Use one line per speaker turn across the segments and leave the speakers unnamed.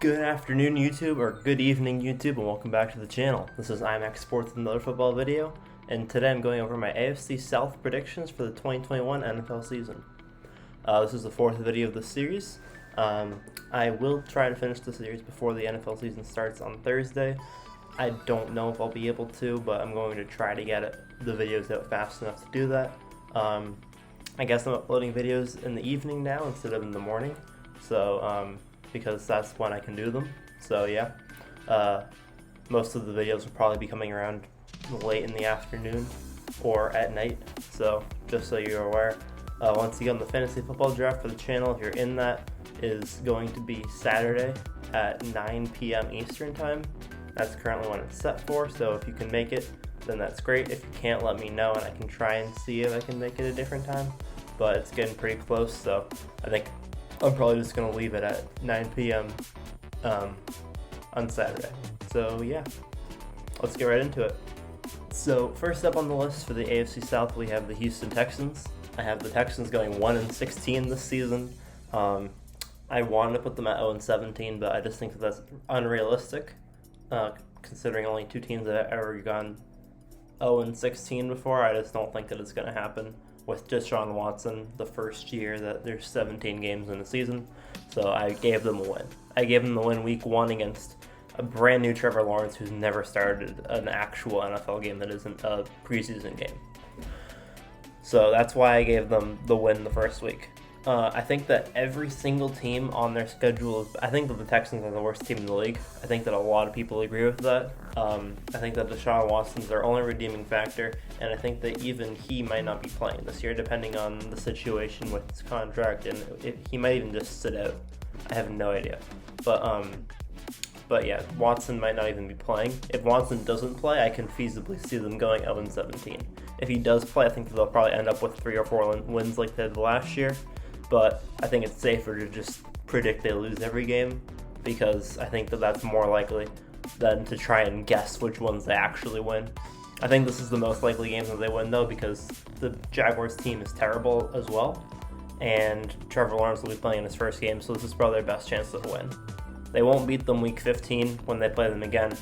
Good afternoon, YouTube, or good evening, YouTube, and welcome back to the channel. This is IMAX Sports with another football video, and today I'm going over my AFC South predictions for the 2021 NFL season. This is the fourth video of the series. I will try to finish the series before the NFL season starts on Thursday. I don't know if I'll be able to, but I'm going to try to get the videos out fast enough to do that. I guess I'm uploading videos in the evening now instead of in the morning, so because that's when I can do them. So yeah, most of the videos will probably be coming around late in the afternoon or at night, so just so you're aware. Once again, the fantasy football draft for the channel, if you're in that, is going to be Saturday at 9 p.m. Eastern time. That's currently when it's set for, so if you can make it, then that's great. If you can't, let me know and I can try and see if I can make it a different time, but it's getting pretty close, so I think I'm probably just going to leave it at 9 p.m. On Saturday. So yeah, let's get right into it. So first up on the list for the AFC South, we have the Houston Texans. I have the Texans going 1-16 this season. I wanted to put them at 0-17, but I just think that that's unrealistic, considering only two teams that have ever gone 0-16 before. I just don't think that it's going to happen with Deshaun Watson the first year that there's 17 games in the season. So I gave them a win. I gave them the win week 1 against a brand new Trevor Lawrence who's never started an actual NFL game that isn't a preseason game. So that's why I gave them the win the first week. I think that every single team on their schedule I think that the Texans are the worst team in the league. I think that a lot of people agree with that. I think that Deshaun Watson's their only redeeming factor, and I think that even he might not be playing this year, depending on the situation with his contract, and he might even just sit out. I have no idea. But yeah, Watson might not even be playing. If Watson doesn't play, I can feasibly see them going 0-17. If he does play, I think that they'll probably end up with 3 or 4 wins like they did last year. But I think it's safer to just predict they lose every game, because I think that that's more likely than to try and guess which ones they actually win. I think this is the most likely game that they win, though, because the Jaguars team is terrible as well, and Trevor Lawrence will be playing in his first game, so this is probably their best chance to win. They won't beat them week 15 when they play them again.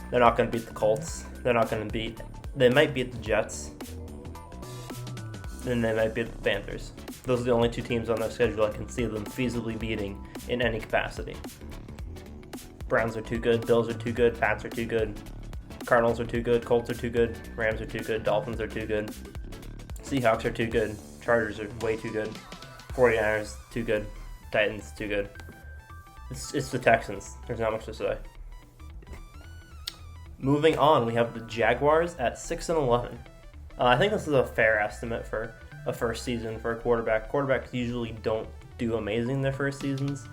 They're not going to beat the Colts. They might beat the Jets, and they might beat the Panthers. Those are the only two teams on their schedule I can see them feasibly beating in any capacity. Browns are too good, Bills are too good, Pats are too good, Cardinals are too good, Colts are too good, Rams are too good, Dolphins are too good, Seahawks are too good, Chargers are way too good, 49ers too good, Titans too good. It's the Texans. There's not much to say. Moving on, we have the Jaguars at 6-11. I think this is a fair estimate for a first season for a quarterback. Quarterbacks usually don't do amazing their first seasons.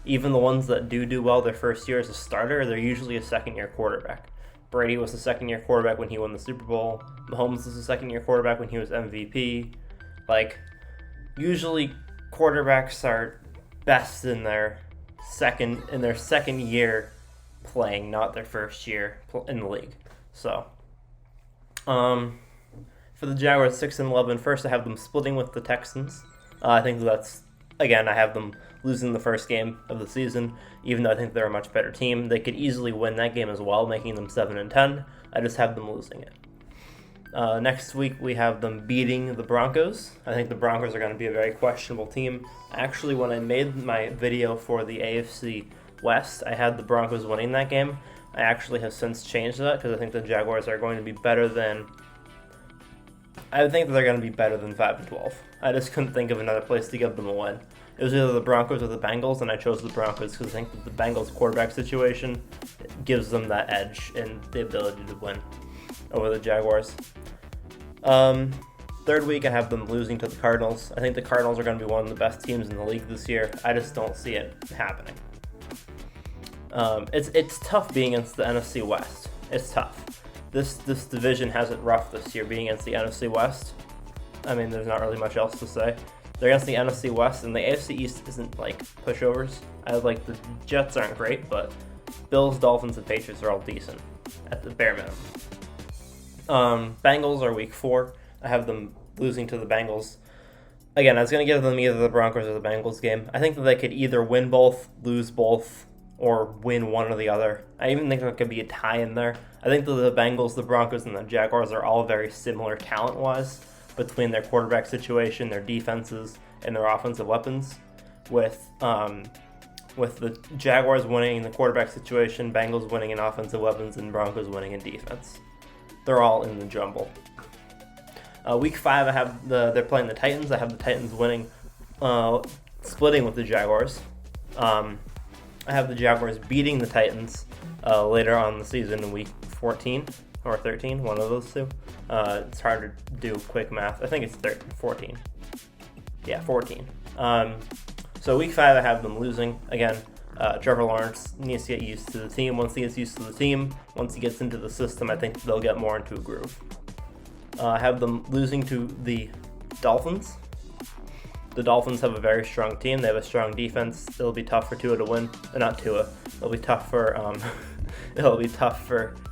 Even the ones that do well their first year as a starter, they're usually a second-year quarterback. Brady was a second-year quarterback when he won the Super Bowl. Mahomes was a second-year quarterback when he was MVP. Usually quarterbacks are best in their second year playing, not their first year in the league. So, for the Jaguars 6-11, first I have them splitting with the Texans. I think that's, again, I have them losing the first game of the season, even though I think they're a much better team. They could easily win that game as well, making them 7-10. I just have them losing it. Next week, we have them beating the Broncos. I think the Broncos are going to be a very questionable team. Actually, when I made my video for the AFC West, I had the Broncos winning that game. I actually have since changed that because I think the Jaguars are going to be better than... I think that they're going to be better than 5-12. I just couldn't think of another place to give them a win. It was either the Broncos or the Bengals, and I chose the Broncos because I think that the Bengals quarterback situation gives them that edge and the ability to win over the Jaguars. Third week, I have them losing to the Cardinals. I think the Cardinals are going to be one of the best teams in the league this year. I just don't see it happening. It's tough being against the NFC West. It's tough. This division has it rough this year, being against the NFC West. I mean, there's not really much else to say. They're against the NFC West, and the AFC East isn't like pushovers. The Jets aren't great, but Bills, Dolphins, and Patriots are all decent at the bare minimum. Bengals are week 4. I have them losing to the Bengals. Again, I was going to give them either the Broncos or the Bengals game. I think that they could either win both, lose both, or win one or the other. I even think there could be a tie in there. I think that the Bengals, the Broncos, and the Jaguars are all very similar talent-wise between their quarterback situation, their defenses, and their offensive weapons. With the Jaguars winning in the quarterback situation, Bengals winning in offensive weapons, and Broncos winning in defense. They're all in the jumble. Week 5, they're playing the Titans. I have the Titans winning, splitting with the Jaguars. I have the Jaguars beating the Titans later on in the season in week 14 or 13, one of those two. It's hard to do quick math. I think it's 14. Yeah, 14. So week 5, I have them losing again. Trevor Lawrence needs to get used to the team. Once he gets used to the team, once he gets into the system, I think they'll get more into a groove. I have them losing to the Dolphins. The Dolphins have a very strong team. They have a strong defense. It'll be tough for Tua to win. Not Tua. It'll be tough for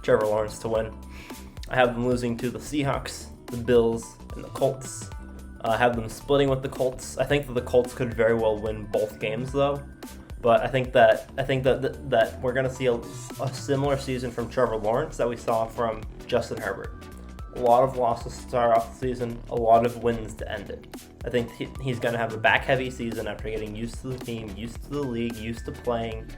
Trevor Lawrence to win. I have them losing to the Seahawks, the Bills, and the Colts. I have them splitting with the Colts. I think that the Colts could very well win both games though. But I think that we're going to see a similar season from Trevor Lawrence that we saw from Justin Herbert. A lot of losses to start off the season, a lot of wins to end it. I think he's going to have a back-heavy season after getting used to the team, used to the league, used to playing.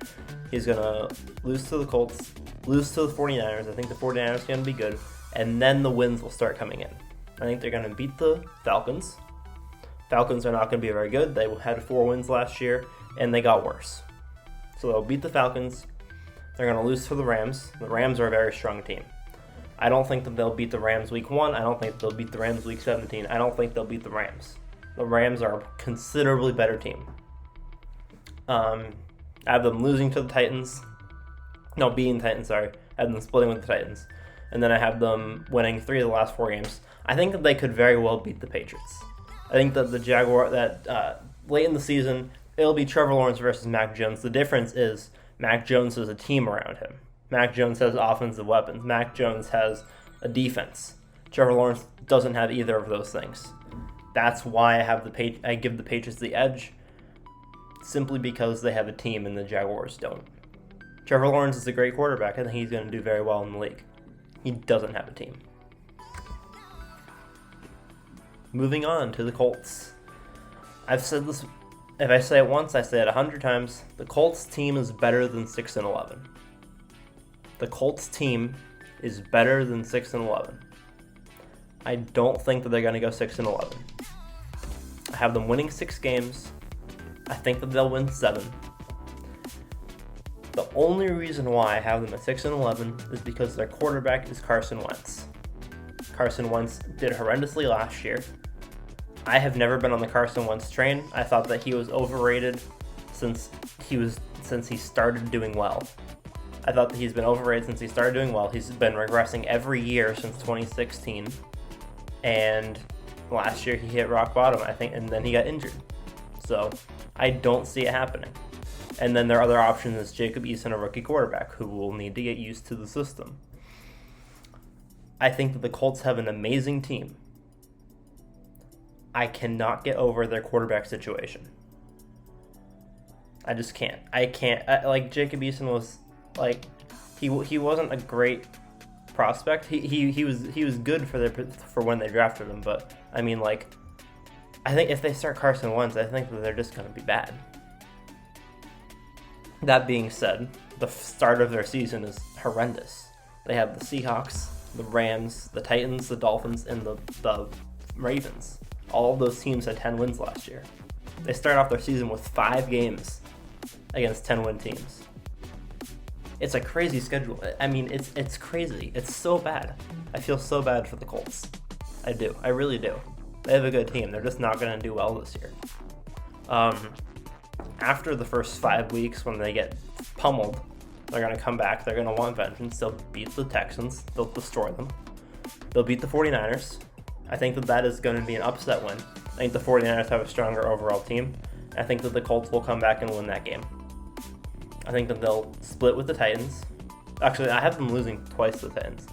He's going to lose to the Colts, lose to the 49ers. I think the 49ers are going to be good, and then the wins will start coming in. I think they're going to beat the Falcons. Falcons are not going to be very good. They had 4 wins last year, and they got worse. So they'll beat the Falcons. They're going to lose to the Rams. The Rams are a very strong team. I don't think that they'll beat the Rams week 1. I don't think they'll beat the Rams week 17. I don't think they'll beat the Rams. The Rams are a considerably better team. I have them losing to the Titans. No, beating the Titans, sorry. I have them splitting with the Titans. And then I have them winning 3 of the last 4 games. I think that they could very well beat the Patriots. I think that late in the season, it'll be Trevor Lawrence versus Mac Jones. The difference is Mac Jones has a team around him. Mac Jones has offensive weapons. Mac Jones has a defense. Trevor Lawrence doesn't have either of those things. That's why I give the Patriots the edge, simply because they have a team and the Jaguars don't. Trevor Lawrence is a great quarterback. I think he's going to do very well in the league. He doesn't have a team. Moving on to the Colts. I've said this, if I say it once, I say it 100 times. The Colts team is better than 6-11. The Colts team is better than 6-11. I don't think that they're going to go 6-11. I have them winning 6 games. I think that they'll win 7. The only reason why I have them at 6-11 is because their quarterback is Carson Wentz. Carson Wentz did horrendously last year. I have never been on the Carson Wentz train. I thought that he was overrated since he started doing well. I thought that he's been overrated since he started doing well. He's been regressing every year since 2016. And last year he hit rock bottom, I think, and then he got injured. So I don't see it happening. And then their other option is Jacob Eason, a rookie quarterback, who will need to get used to the system. I think that the Colts have an amazing team. I cannot get over their quarterback situation. I just can't. Jacob Eason was he wasn't a great prospect. He was good for when they drafted him, but I mean, I think if they start Carson Wentz, I think that they're just going to be bad. That being said, the start of their season is horrendous. They have the Seahawks, the Rams, the Titans, the Dolphins, and the Ravens. All of those teams had 10 wins last year. They start off their season with 5 games against 10-win teams. It's a crazy schedule. I mean, it's crazy. It's so bad. I feel so bad for the Colts. I do. I really do. They have a good team. They're just not going to do well this year. After the first 5 weeks, when they get pummeled, they're going to come back. They're going to want vengeance. They'll beat the Texans. They'll destroy them. They'll beat the 49ers. I think that is going to be an upset win. I think the 49ers have a stronger overall team. I think that the Colts will come back and win that game. I think that they'll split with the Titans. Actually, I have them losing twice to the Titans.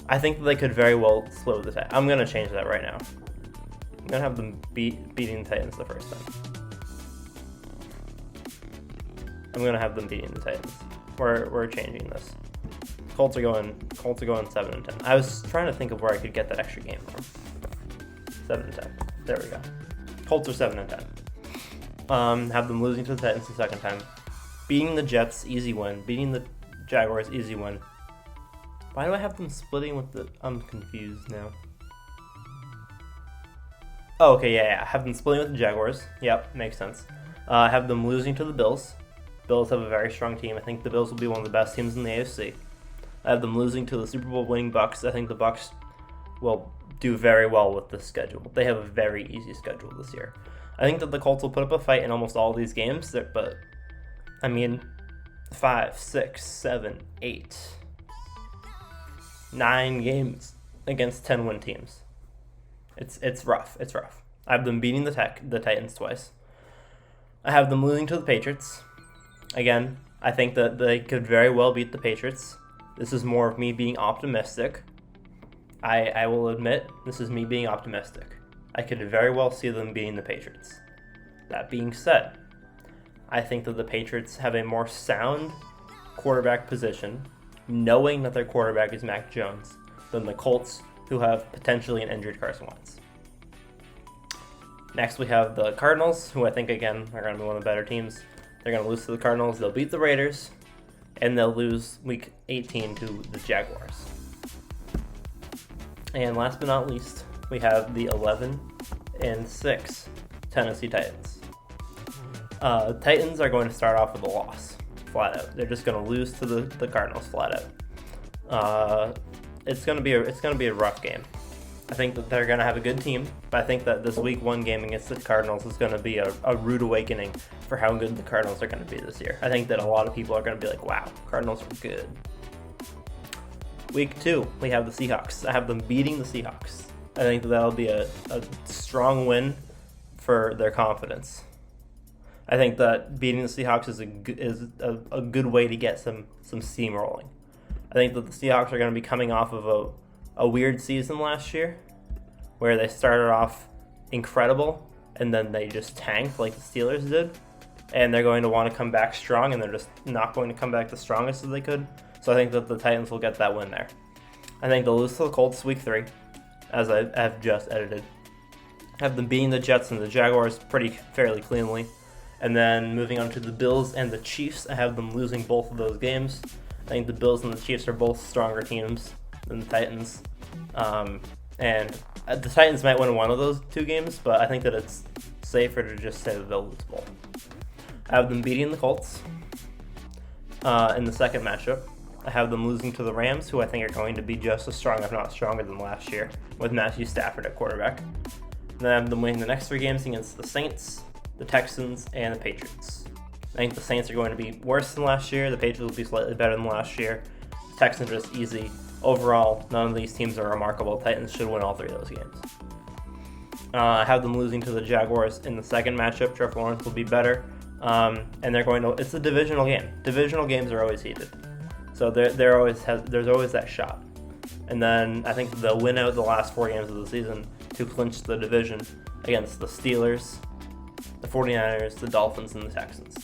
I think that they could very well split with the Titans. I'm going to change that right now. I'm gonna have them beating the Titans the first time. I'm gonna have them beating the Titans. We're changing this. Colts are going 7-10. I was trying to think of where I could get that extra game from. 7-10. There we go. Colts are 7-10. Have them losing to the Titans the second time. Beating the Jets, easy win. Beating the Jaguars, easy win. Why do I have them splitting with the... I'm confused now. Oh, okay, yeah. Have them splitting with the Jaguars. Yep, makes sense. Have them losing to the Bills. Bills have a very strong team. I think the Bills will be one of the best teams in the AFC. I have them losing to the Super Bowl winning Bucs. I think the Bucs will do very well with this schedule. They have a very easy schedule this year. I think that the Colts will put up a fight in almost all of these games, but I mean, 5, 6, 7, 8, 9 games against 10-win teams. It's rough. It's rough. I have them beating the Titans twice. I have them losing to the Patriots. Again, I think that they could very well beat the Patriots. This is more of me being optimistic. I will admit, this is me being optimistic. I could very well see them beating the Patriots. That being said, I think that the Patriots have a more sound quarterback position, knowing that their quarterback is Mac Jones, than the Colts, who have potentially an injured Carson Wentz. Next, we have the Cardinals, who I think, again, are going to be one of the better teams. They're going to lose to the Cardinals. They'll beat the Raiders, and they'll lose Week 18 to the Jaguars. And last but not least, we have the 11-6 Tennessee Titans. Titans are going to start off with a loss, flat out. They're just going to lose to the Cardinals, flat out. It's going to be a rough game. I think that they're going to have a good team, but I think that this Week 1 game against the Cardinals is going to be a rude awakening for how good the Cardinals are going to be this year. I think that a lot of people are going to be like, wow, Cardinals are good. Week 2, we have the Seahawks. I have them beating the Seahawks. I think that that'll be a strong win for their confidence. I think that beating the Seahawks is a good way to get some steam rolling. I think that the Seahawks are going to be coming off of a weird season last year where they started off incredible and then they just tanked like the Steelers did, and they're going to want to come back strong, and they're just not going to come back the strongest as they could. So I think that the Titans will get that win there. I think they'll lose to the Colts Week 3, as I have just edited. I have them beating the Jets and the Jaguars fairly cleanly. And then moving on to the Bills and the Chiefs, I have them losing both of those games. I think the Bills and the Chiefs are both stronger teams than the Titans. And the Titans might win one of those two games, but I think that it's safer to just say that they'll lose both. I have them beating the Colts in the second matchup. I have them losing to the Rams, who I think are going to be just as strong, if not stronger, than last year, with Matthew Stafford at quarterback. Then I have them winning the next 3 games against the Saints, the Texans, and the Patriots. I think the Saints are going to be worse than last year. The Patriots will be slightly better than last year. The Texans are just easy. Overall, none of these teams are remarkable. Titans should win all 3 of those games. I have them losing to the Jaguars in the second matchup. Trevor Lawrence will be better. And they're going to... It's a divisional game. Divisional games are always heated. So there's always that shot. And then I think they'll win out the last 4 games of the season to clinch the division against the Steelers, the 49ers, the Dolphins, and the Texans.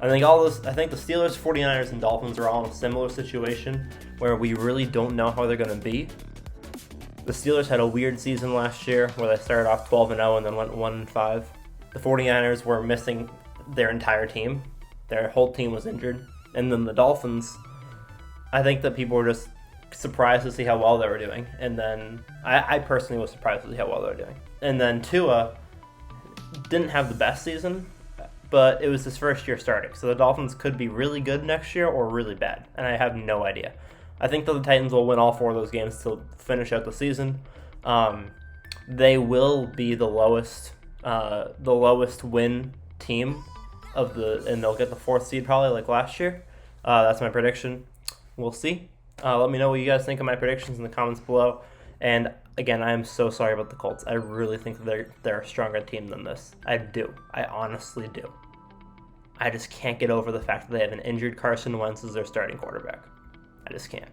I think the Steelers, 49ers, and Dolphins are all in a similar situation where we really don't know how they're going to be. The Steelers had a weird season last year where they started off 12-0 and then went 1-5. The 49ers were missing their entire team. Their whole team was injured. And then the Dolphins, I think that people were just surprised to see how well they were doing. And then I personally was surprised to see how well they were doing. And then Tua didn't have the best season, but it was his first year starting. So the Dolphins could be really good next year or really bad, and I have no idea. I think that the Titans will win all 4 of those games to finish out the season. They will be the lowest win team and they'll get the 4th seed probably like last year. That's my prediction. We'll see. Let me know what you guys think of my predictions in the comments below. And again, I am so sorry about the Colts. I really think that they're a stronger team than this. I do. I honestly do. I just can't get over the fact that they have an injured Carson Wentz as their starting quarterback. I just can't.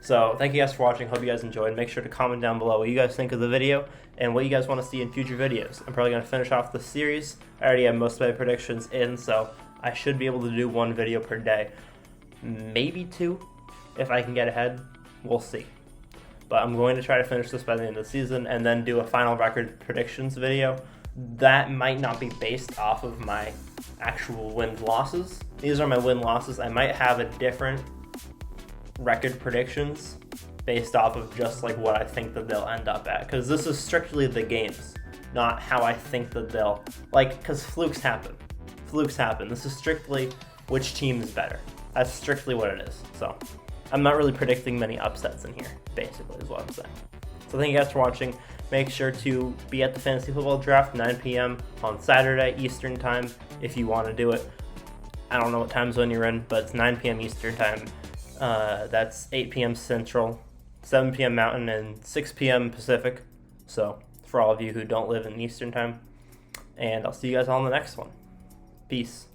So thank you guys for watching. Hope you guys enjoyed. Make sure to comment down below what you guys think of the video and what you guys want to see in future videos. I'm probably going to finish off the series. I already have most of my predictions in, so I should be able to do 1 video per day. Maybe 2 if I can get ahead. We'll see. But I'm going to try to finish this by the end of the season and then do a final record predictions video. That might not be based off of my actual win-losses. These are my win-losses. I might have a different record predictions based off of just like what I think that they'll end up at, because this is strictly the games, not how I think that they'll, like, because flukes happen. This is strictly which team is better. That's strictly what it is. So I'm not really predicting many upsets in here, basically, is what I'm saying. So thank you guys for watching. Make sure to be at the fantasy football draft 9 p.m. on Saturday Eastern time if you want to do it. I don't know what time zone you're in, but it's 9 p.m. Eastern time. That's 8 p.m. Central, 7 p.m. Mountain, and 6 p.m. Pacific. So for all of you who don't live in Eastern time. And I'll see you guys all in the next one. Peace.